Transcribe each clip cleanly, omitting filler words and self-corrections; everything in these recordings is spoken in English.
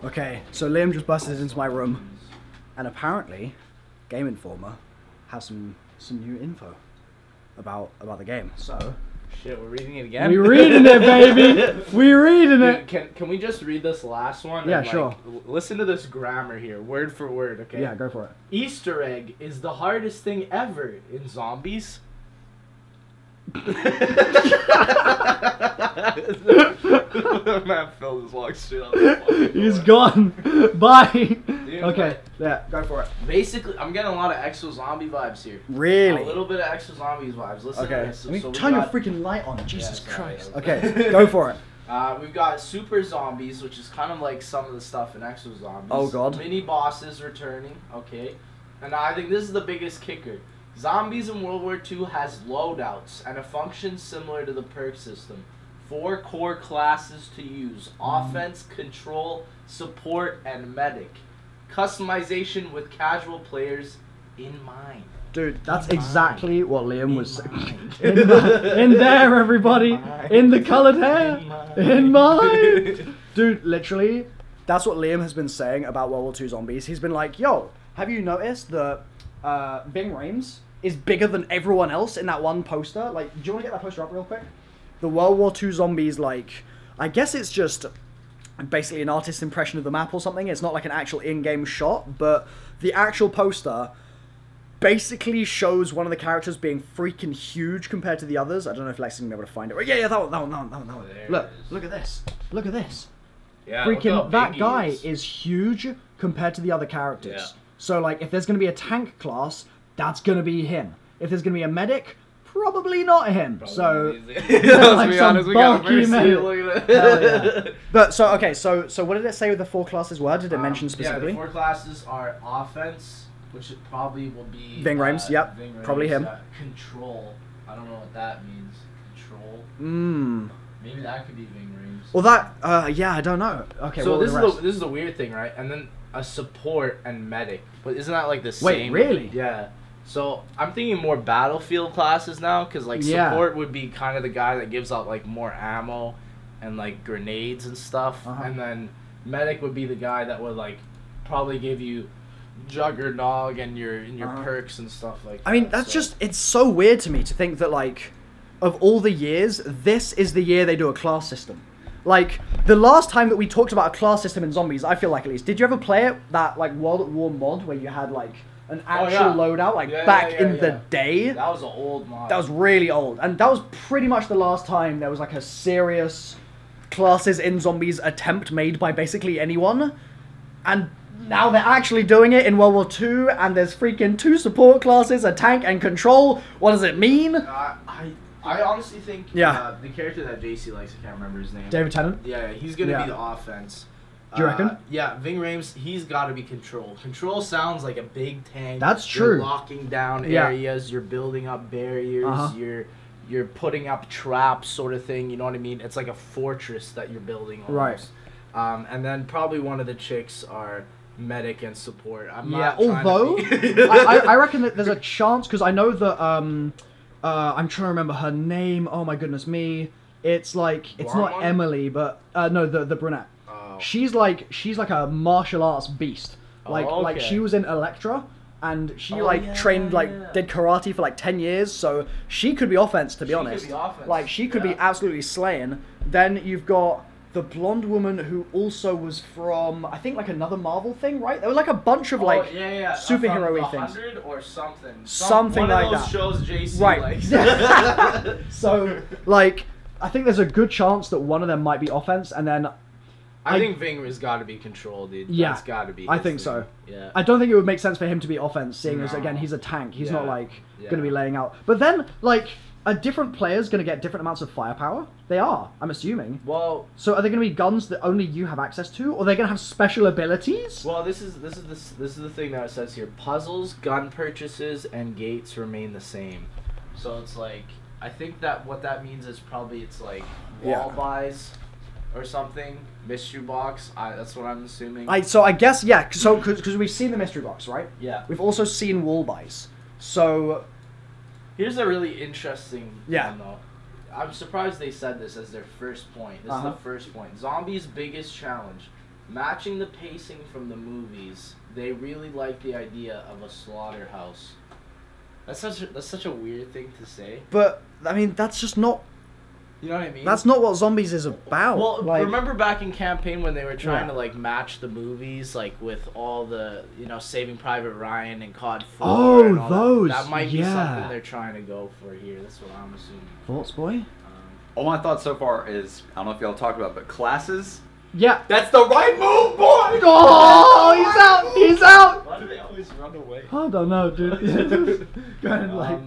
Okay, so Liam just busted into my room, and apparently, Game Informer has some new info about the game. So. Shit, we're reading it again? We're reading it, baby! We're reading it! Can we just read this last one? Yeah, and, sure. Listen to this grammar here, word for word, okay? Yeah, go for it. Easter egg is the hardest thing ever in zombies. Man, Phil just walked straight on the He's gone. Bye. Dude, okay, yeah, go for it. Basically, I'm getting a lot of Exo Zombie vibes here. Really? A little bit of Exo Zombies vibes. Listen Okay. to this. So Turn your freaking light on. Jesus Christ. Sorry. Okay, go for it. We've got Super Zombies, which is kind of like some of the stuff in Exo Zombies. Oh, God. Mini bosses returning, okay. And I think this is the biggest kicker. Zombies in World War II has loadouts and a function similar to the perk system. 4 core classes to use: offense, control, support, and medic. Customization with casual players in mind. Dude, that's exactly what Liam was saying. In there, everybody. In the coloured hair. In mine. Dude, literally, that's what Liam has been saying about World War II Zombies. He's been like, yo, have you noticed that Bing Rames is bigger than everyone else in that one poster? Like, do you want to get that poster up real quick? The World War II Zombies, like, I guess it's just basically an artist's impression of the map or something. It's not like an actual in-game shot, but the actual poster basically shows one of the characters being freaking huge compared to the others. I don't know if Lex can be able to find it. Yeah, that one. Look at this. Look at this. Yeah, freaking, that guy is huge compared to the other characters. Yeah. So, like, if there's going to be a tank class, that's going to be him. If there's going to be a medic, probably not him. So, let's be honest, we got Mercy. Look at that. Yeah. But, so, okay, so what did it say the 4 classes were? Did it mention specifically? Yeah, the 4 classes are offense, which it probably will be... Ving Rhames, yep, Ving Rhames, probably him. Control. I don't know what that means. Control. Maybe that could be Ving Rhames. Well, that, yeah, I don't know. Okay, so well, this is the weird thing, right? And then a support and medic. But isn't that like the same? Wait, really? Yeah. So I'm thinking more battlefield classes now, because like support would be kind of the guy that gives out like more ammo and like grenades and stuff, and then medic would be the guy that would like probably give you Juggernog and your perks and stuff like that. I mean, that's just, it's so weird to me to think that, like, of all the years, this is the year they do a class system. Like, the last time that we talked about a class system in Zombies, I feel like at least, did you ever play it, that, like, World at War mod, where you had, like, an actual loadout, like, back in the day? That was an old mod. That was really old. And that was pretty much the last time there was, like, a serious classes in Zombies attempt made by basically anyone. And now they're actually doing it in World War II, and there's freaking 2 support classes, a tank, and control. What does it mean? I honestly think the character that JC likes, I can't remember his name. David Tennant? Yeah, he's going to be the offense. Do you reckon? Yeah, Ving Rhames, he's got to be control. Control sounds like a big tank. That's true. You're locking down areas, you're building up barriers, you're putting up traps sort of thing, you know what I mean? It's like a fortress that you're building almost. Right. And then probably one of the chicks are medic and support. I'm not although I reckon that there's a chance, because I know that I'm trying to remember her name. Oh my goodness me! It's like it's not Emily, but no, the brunette. Oh. She's like a martial arts beast. Like she was in Electra, and she trained did karate for like 10 years. So she could be offense, to be honest. Like she could be absolutely slaying. Then you've got the blonde woman who also was from, I think, like another Marvel thing, right? There was like a bunch of superhero-y things. 100 or something. Something like that. One of those shows JC likes. So, like, I think there's a good chance that one of them might be offense, and then I think Ving has got to be control, dude. Yeah, that's got to be. I think so. Yeah. I don't think it would make sense for him to be offense, seeing as again he's a tank. He's not like going to be laying out. But then, like, are different players going to get different amounts of firepower? They are, I'm assuming. Well, so are they going to be guns that only you have access to, or are they going to have special abilities? Well, this is the thing that it says here: puzzles, gun purchases, and gates remain the same. So it's like, I think that what that means is probably it's like wall buys or something, mystery box. That's what I'm assuming. So I guess So because we've seen the mystery box, right? Yeah. We've also seen wall buys. So here's a really interesting one, though. I'm surprised they said this as their first point. This is the first point. Zombies' biggest challenge. Matching the pacing from the movies, they really like the idea of a slaughterhouse. That's such a weird thing to say. But I mean, that's just not. You know what I mean? That's not what Zombies is about. Well, like, remember back in campaign when they were trying to like match the movies, like with all the Saving Private Ryan and CoD 4. Oh, and all those. That might be something they're trying to go for here. That's what I'm assuming. Thoughts, boy? All my thoughts so far is, I don't know if y'all talked about, but classes. Yeah. That's the right move, boy! Oh, he's out! He's out! Why do they always run away? I don't know, dude. Kind of like,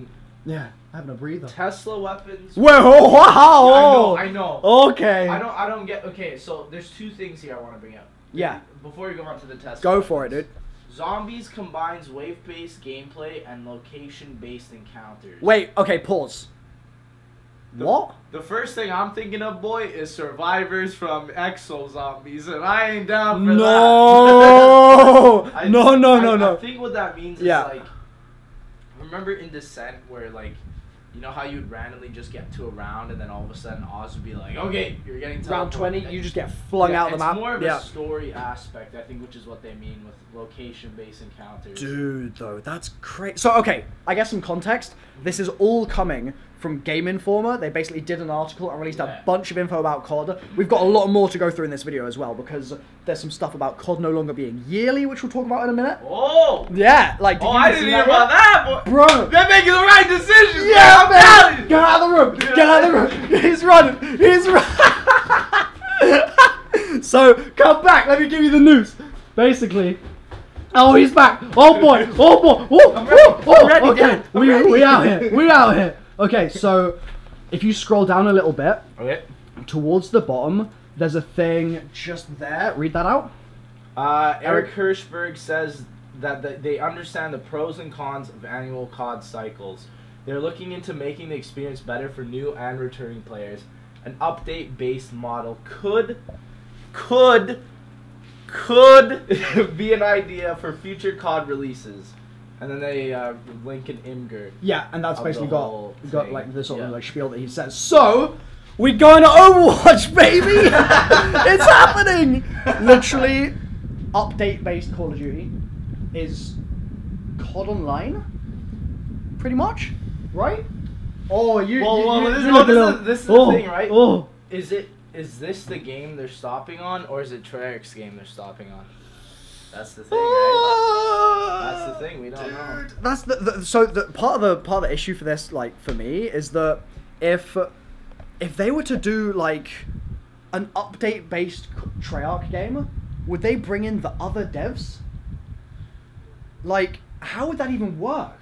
yeah, having a breather. Tesla weapons. Whoa! Wow! Yeah, I know. Okay. I don't get. Okay, so there's two things here I want to bring up. Yeah. Before we go on to the Tesla. Go weapons. for it, dude. Zombies combines wave-based gameplay and location-based encounters. Wait. Okay. Pause. What? The first thing I'm thinking of, boy, is survivors from Exo Zombies, and I ain't down for that. No. I think what that means is like, remember in Descent where like, you know how you'd randomly just get to a round and then all of a sudden Oz would be like, okay, you're getting to round 20, you just get flung out the map. It's more of a story aspect, I think, which is what they mean with location-based encounters. Dude, though, that's crazy. So, okay, I guess some context. This is all coming from Game Informer. They basically did an article and released a bunch of info about COD. We've got a lot more to go through in this video as well, because there's some stuff about COD no longer being yearly, which we'll talk about in a minute. Oh! Yeah, like, I didn't hear about that, boy! Bro! They're making the right decisions, Yeah, man! I'm telling you! Get out of the room! Get out of the room! He's running! He's running! So, come back, let me give you the news. Basically... Oh, he's back! Oh boy! Oh boy! Oh, okay. We out here. We out here. Okay, so if you scroll down a little bit, towards the bottom, there's a thing just there. Read that out. Eric Hirschberg says that they understand the pros and cons of annual COD cycles. They're looking into making the experience better for new and returning players. An update-based model could be an idea for future COD releases. And then they link an Imgur. Yeah, and that's basically got thing. like the sort of like spiel that he says. So, we're going to Overwatch, baby! It's happening! Literally, update-based Call of Duty is COD Online, pretty much, right? Oh, this is the thing, right? Oh. Is this the game they're stopping on, or is it Treyarch's game they're stopping on? That's the thing, right? That's the thing. We don't know. That's the part of the issue for this, like for me, is that if they were to do like an update-based Treyarch game, would they bring in the other devs? Like, how would that even work?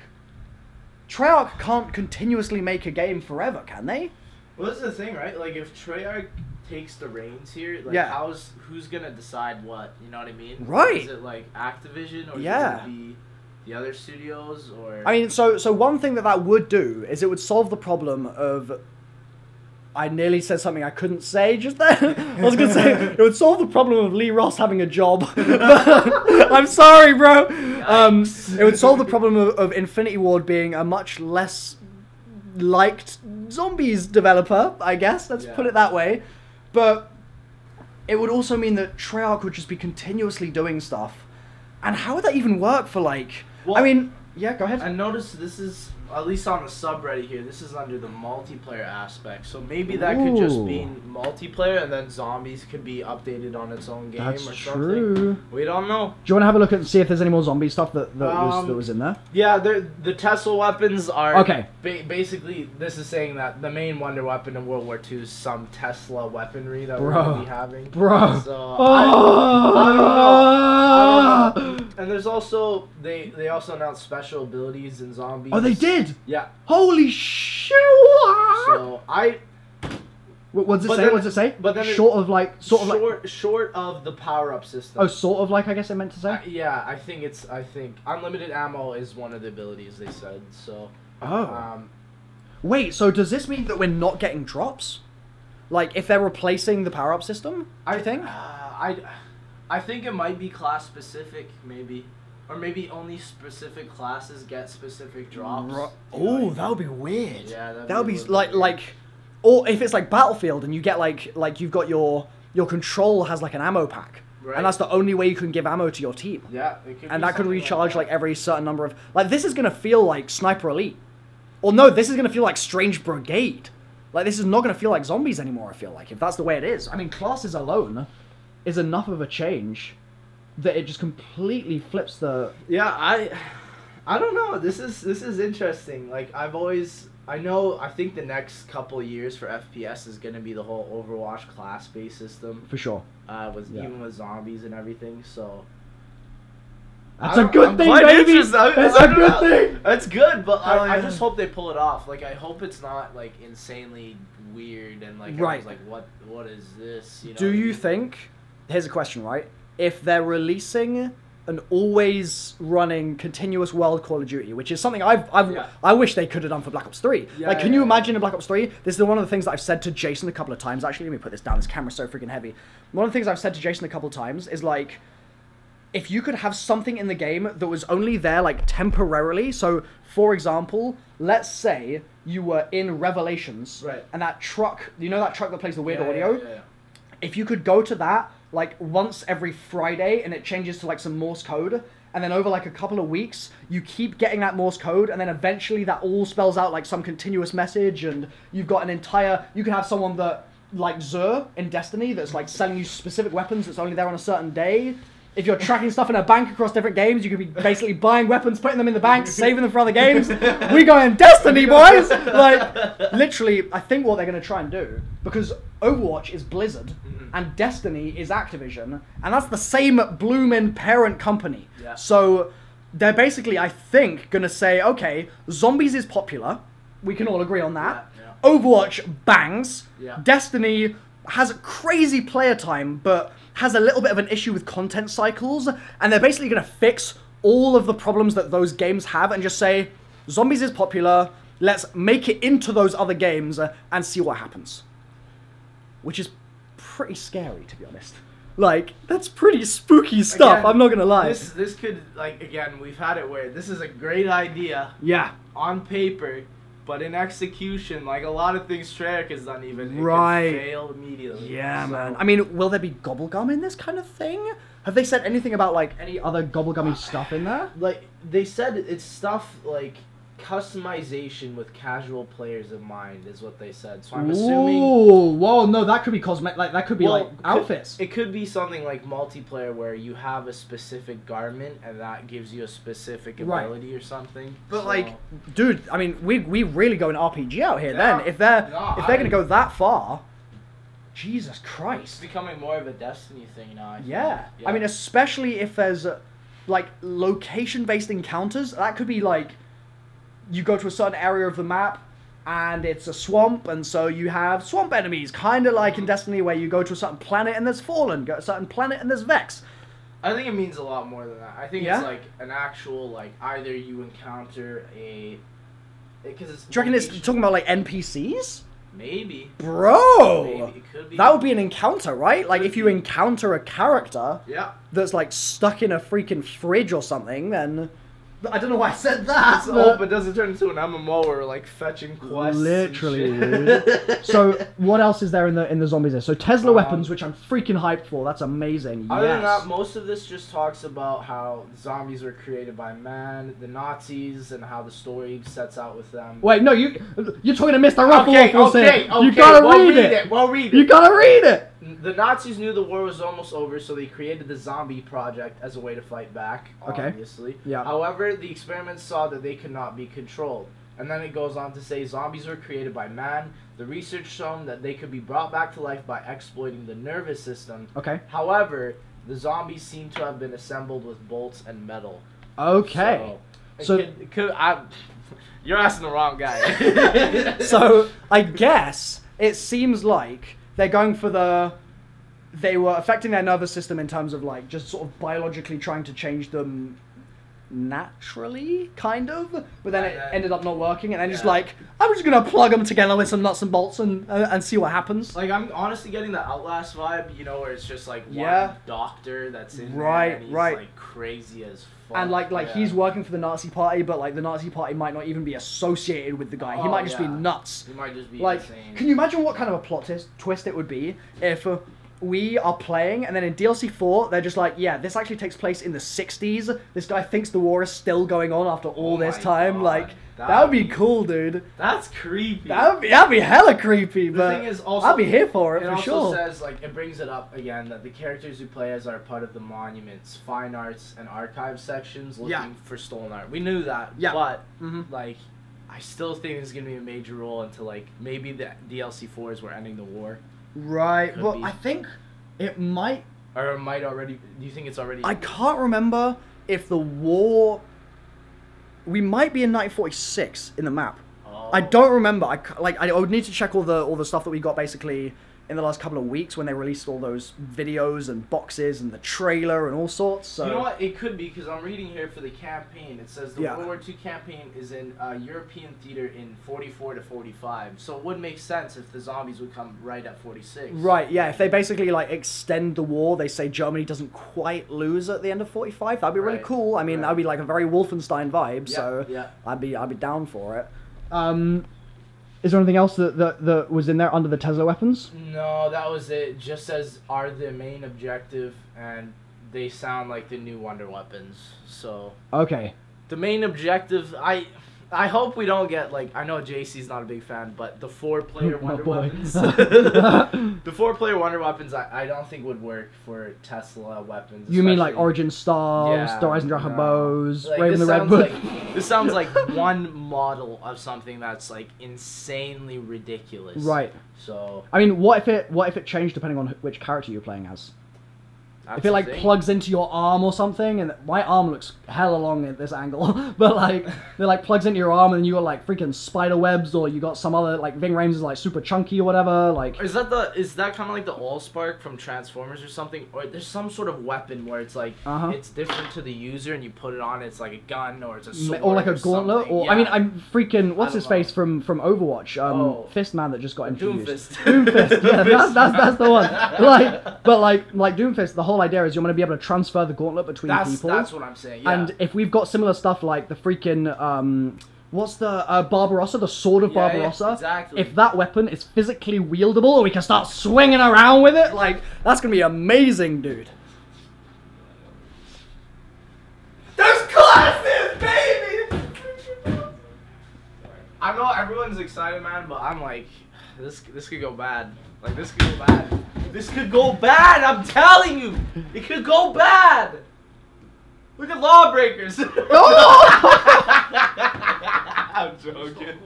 Treyarch can't continuously make a game forever, can they? Well, this is the thing, right? Like, if Treyarch takes the reins here, like, who's gonna decide what? You know what I mean? Right. Is it like Activision, or is it gonna be the other studios, or? I mean, so one thing that would do is it would solve the problem of. I nearly said something I couldn't say just then. I was gonna say it would solve the problem of Lee Ross having a job. I'm sorry, bro. It would solve the problem of Infinity Ward being a much less liked Zombies developer, I guess. Let's put it that way. But it would also mean that Treyarch would just be continuously doing stuff. And how would that even work for, like... Well, I mean, yeah, go ahead. I noticed this is, at least on the subreddit here, this is under the multiplayer aspect. So maybe that could just be multiplayer, and then Zombies could be updated on its own game or something. True. We don't know. Do you want to have a look and see if there's any more zombie stuff that was in there? Yeah, the Tesla weapons are... Okay. Basically, this is saying that the main wonder weapon in World War II is some Tesla weaponry that we're going to be having. Bro. So, I don't know. And there's also... They also announced special abilities in Zombies. Oh, they did? Yeah. Holy shit! So, What does it say? But then short of the power-up system. Oh, sort of like, I guess I meant to say? Yeah, I think unlimited ammo is one of the abilities they said, so... Oh. Wait, so does this mean that we're not getting drops? Like, if they're replacing the power-up system, do you think? I think it might be class-specific, maybe. Or maybe only specific classes get specific drops. Oh, that would be weird. Yeah, that would be like... Or if it's like Battlefield and you get like you've got your control has like an ammo pack. and that's the only way you can give ammo to your team. Yeah, it could and be that could something recharge like every certain number of this is gonna feel like Sniper Elite, or no, this is gonna feel like Strange Brigade. Like this is not gonna feel like Zombies anymore. I feel like if that's the way it is. I mean, classes alone is enough of a change that it just completely flips the. Yeah, I don't know. This is interesting. Like I think the next couple of years for FPS is gonna be the whole Overwatch class-based system. For sure. Even with zombies and everything. So. That's a good thing, baby. That's a good thing. That's good, but I just hope they pull it off. Like I hope it's not like insanely weird and like right. I was like, what is this? You know? Do you think? Here's a question, right? If they're releasing an always running continuous world Call of Duty, which is something I wish they could have done for Black Ops 3. Yeah, like, can you imagine in Black Ops 3? This is one of the things that I've said to Jason a couple of times. Actually, let me put this down. This camera's so freaking heavy. One of the things I've said to Jason a couple of times is like, if you could have something in the game that was only there like temporarily. So, for example, let's say you were in Revelations, right? And that truck, you know that truck that plays the weird audio? Yeah. If you could go to that like once every Friday and it changes to like some Morse code, and then over like a couple of weeks you keep getting that Morse code, and then eventually that all spells out like some continuous message, and you've got you can have someone that like Xur in Destiny that's like selling you specific weapons that's only there on a certain day. If you're tracking stuff in a bank across different games, you could be basically buying weapons, putting them in the bank, saving them for other games. We go in Destiny, boys! Like, literally, I think what they're going to try and do, because Overwatch is Blizzard, and Destiny is Activision, and that's the same bloomin' parent company. Yeah. So, they're basically, I think, going to say, okay, Zombies is popular. We can all agree on that. Yeah. Overwatch bangs. Yeah. Destiny has crazy player time, but has a little bit of an issue with content cycles, and they're basically going to fix all of the problems that those games have and just say, Zombies is popular, let's make it into those other games and see what happens. Which is pretty scary, to be honest. Like, that's pretty spooky stuff, again, I'm not going to lie. This could, like, again, we've had it where this is a great idea. Yeah. On paper. But in execution, like a lot of things Treyarch has done, even it right. can fail immediately. Yeah, so. Man. I mean, will there be gobblegum in this kind of thing? Have they said anything about like any other gobblegummy stuff in there? Like they said, it's stuff like customization with casual players in mind is what they said. So I'm assuming. Oh, whoa, no, that could be cosmetic. Like that could be like outfits. It could be something like multiplayer where you have a specific garment and that gives you a specific ability or something. But like, dude, I mean, we really go an RPG out here. Yeah. Then if they're gonna go that far, Jesus Christ, it's becoming more of a Destiny thing now. Yeah, I mean, especially if there's like location-based encounters, that could be like. You go to a certain area of the map, and it's a swamp, and so you have swamp enemies, kind of like in Destiny, where you go to a certain planet and there's Fallen, go to a certain planet and there's Vex. I think it means a lot more than that. I think it's like an actual, like, either you encounter a... Because it's... Do you reckon it's talking about, like, NPCs? Maybe. Bro! Maybe. It could be. That would be an encounter, right? Like, if you encounter a character that's, like, stuck in a freaking fridge or something, then... I don't know why I said that. I hope it doesn't turn into an MMO or like fetching quests. Literally. Dude. So what else is there in the zombies there? So Tesla weapons, which I'm freaking hyped for. That's amazing. Other than that, most of this just talks about how zombies were created by man, the Nazis, and how the story sets out with them. Wait, no, you're talking to MrRoflWaffles here. Okay, you gotta read it. Well, read it. You gotta read it. The Nazis knew the war was almost over, so they created the zombie project as a way to fight back, obviously. Yeah. However, the experiments saw that they could not be controlled. And then it goes on to say zombies were created by man. The research shown that they could be brought back to life by exploiting the nervous system. Okay. However, the zombies seem to have been assembled with bolts and metal. Okay. You're asking the wrong guy. So, I guess it seems like they're going for they were affecting their nervous system in terms of like just sort of biologically trying to change them naturally, kind of, but then it ended up not working, and then just like, I'm just gonna plug them together with some nuts and bolts and see what happens. Like, I'm honestly getting the Outlast vibe, you know, where it's just like one doctor that's in there, and he's like crazy as fuck. And like he's working for the Nazi party, but like the Nazi party might not even be associated with the guy. He might just be nuts. He might just be like, insane. Can you imagine what kind of a plot twist it would be if we are playing, and then in DLC 4, they're just like, yeah, this actually takes place in the 60s. This guy thinks the war is still going on after all this time. God. Like, that would be cool, dude. That's creepy. That'd be hella creepy, The but thing is also, I'd be here for it, for also sure. says, like, it brings it up again that the characters you play as are part of the monuments, fine arts, and archive sections looking for stolen art. We knew that, but, like, I still think there's going to be a major role into, like, maybe the DLC 4 is we're ending the war. Right, Could well, be. I think it might... Or it might already... Do you think it's already... I can't remember if the war... We might be in 1946 in the map. Oh. I don't remember. I would need to check all the stuff that we got basically in the last couple of weeks when they released all those videos and boxes and the trailer and all sorts. So. You know what? It could be, because I'm reading here for the campaign. It says the World War II campaign is in European theater in 44 to 45. So it would make sense if the zombies would come right at 46. Right, yeah. If they basically, like, extend the war, they say Germany doesn't quite lose at the end of 45. That'd be really cool. I mean, that'd be like a very Wolfenstein vibe, so I'd be down for it. Is there anything else that was in there under the Tesla weapons? No, that was it. Just says are the main objective, and they sound like the new Wonder Weapons. So okay, the main objective. I hope we don't get, like, I know JC's not a big fan, but the 4-player Wonder Weapons. The 4-player Wonder Weapons I don't think would work for Tesla weapons. You mean like Origin Stars, the Rising Dragon Bows, like, Raven the Red Book? This sounds like one model of something that's, like, insanely ridiculous. Right. So I mean, what if it changed depending on which character you're playing as? If it, like, plugs into your arm or something, and my arm looks hella long at this angle, but, like, it, like, plugs into your arm, and you got, like, freaking spider webs, or you got some other, like, Ving Rhames is, like, super chunky or whatever, like... Is that kind of like the Allspark from Transformers or something? Or there's some sort of weapon where it's, like, it's different to the user, and you put it on, it's like a gun, or it's a sword, or like a gauntlet, something. or, I mean, I'm freaking, what's his face from Overwatch, Fistman that just got introduced. Doomfist. Yeah, that's the one. Like Doomfist, the whole idea is you're going to be able to transfer the gauntlet between people. That's what I'm saying, yeah. And if we've got similar stuff like the freaking, what's the Barbarossa, the sword of Barbarossa? Yeah, exactly. If that weapon is physically wieldable and we can start swinging around with it, like, that's going to be amazing, dude. There's classes, baby! I know everyone's excited, man, but I'm like, this could go bad. Like, this could go bad. This could go bad, I'm telling you! It could go bad! Look at Lawbreakers! I'm joking.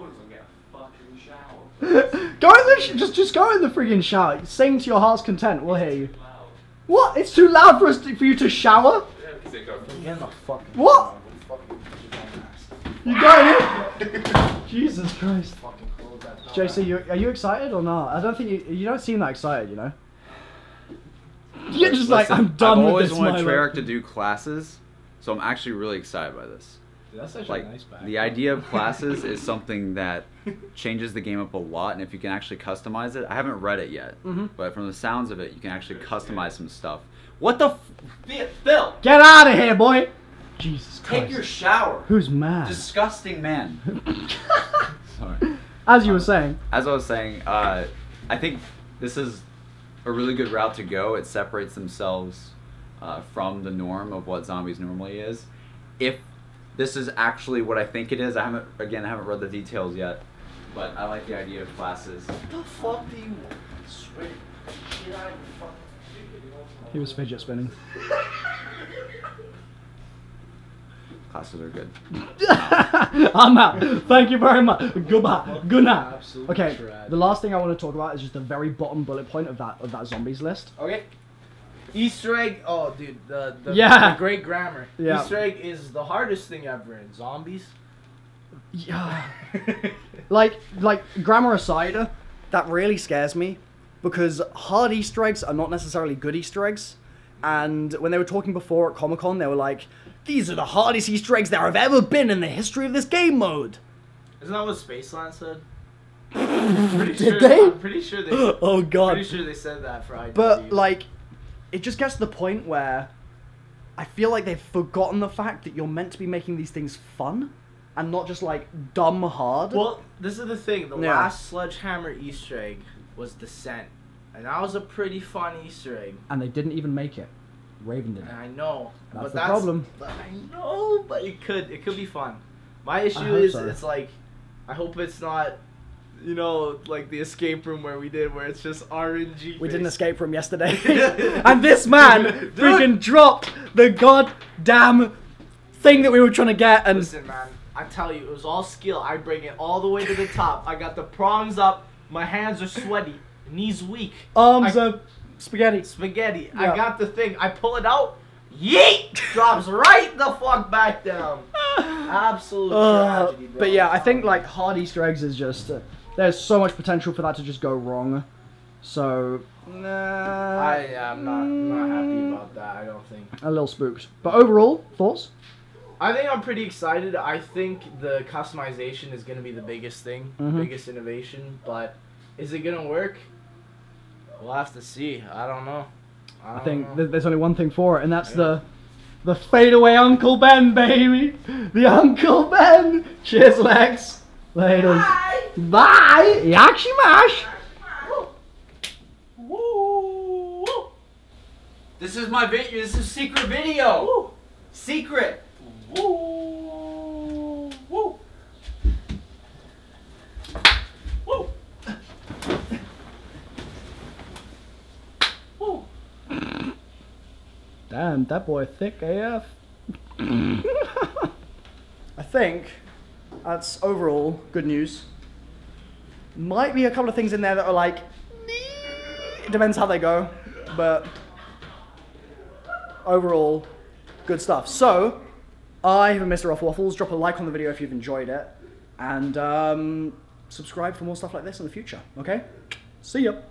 Go in the just go in the freaking shower. Sing to your heart's content. We'll hear you. What? It's too loud for you to shower? What? You got it? Jesus Christ. JC, are you excited or not? I don't think you don't seem that excited, you know. You're just like, I'm done with this. I've always wanted Treyarch to do classes, so I'm actually really excited by this. Dude, that's like, nice the idea of classes is something that changes the game up a lot, and if you can actually customize it, I haven't read it yet, but from the sounds of it, you can actually customize some stuff. What the Phil! Get out of here, boy! Jesus Christ. Take your shower. Who's mad? Disgusting man. Sorry. As you were saying. As I was saying, I think this is a really good route to go. It separates themselves from the norm of what Zombies normally is. If this is actually what I think it is, I haven't read the details yet, but I like the idea of classes. What the fuck do you want? Swear shit out of your fucking... He was fidget spinning. Classes are good. I'm out. Thank you very much. Goodbye. Good night. Absolutely Okay, trad. the last thing I want to talk about is just the very bottom bullet point of that zombies list. Okay. Easter egg. Oh, dude, the great grammar. Yeah. Easter egg is the hardest thing ever in Zombies. Yeah. like grammar aside, that really scares me because hard Easter eggs are not necessarily good Easter eggs. And when they were talking before at Comic-Con, they were like, "These are the hardest Easter eggs there have ever been in the history of this game mode." Isn't that what Spaceland said? Did they? I'm pretty sure they. Oh god. Pretty sure they said that for IW. But like, it just gets to the point where I feel like they've forgotten the fact that you're meant to be making these things fun and not just like dumb hard. Well, this is the thing. The last Sledgehammer Easter egg was Descent. And that was a pretty fun Easter egg. And they didn't even make it. Raven did. And I know. That's the problem. I know, but it could be fun. My issue hope is so. it's like, I hope it's not, you know, like the escape room where we did, where it's just RNG. We did an escape room yesterday. And this man freaking dropped the goddamn thing that we were trying to get. And listen, man, I tell you, it was all skill. I bring it all the way to the top. I got the prongs up. My hands are sweaty. Knees weak. Arms are spaghetti. Spaghetti. Yeah. I got the thing. I pull it out. Yeet! Drops right the fuck back down. Absolute tragedy, bro. But yeah, I think like hard Easter eggs is just there's so much potential for that to just go wrong. So I'm not happy about that. I don't think. a little spooked. But overall, thoughts? I think I'm pretty excited. I think the customization is gonna be the biggest thing, biggest innovation. But is it gonna work? We'll have to see. I don't know. I think there's only one thing for it, and that's the fadeaway Uncle Ben, baby. The Uncle Ben. Cheers, Lex. Later. Bye. Yakshi mash. Woo. This is my video. This is a secret video. Woo. Secret. Woo. Woo. Woo. Woo. Damn, that boy thick AF. I think that's overall good news. Might be a couple of things in there that are like, it depends how they go, but overall, good stuff. So, I have been MrRoflWaffles. Drop a like on the video if you've enjoyed it, and subscribe for more stuff like this in the future, okay? See ya.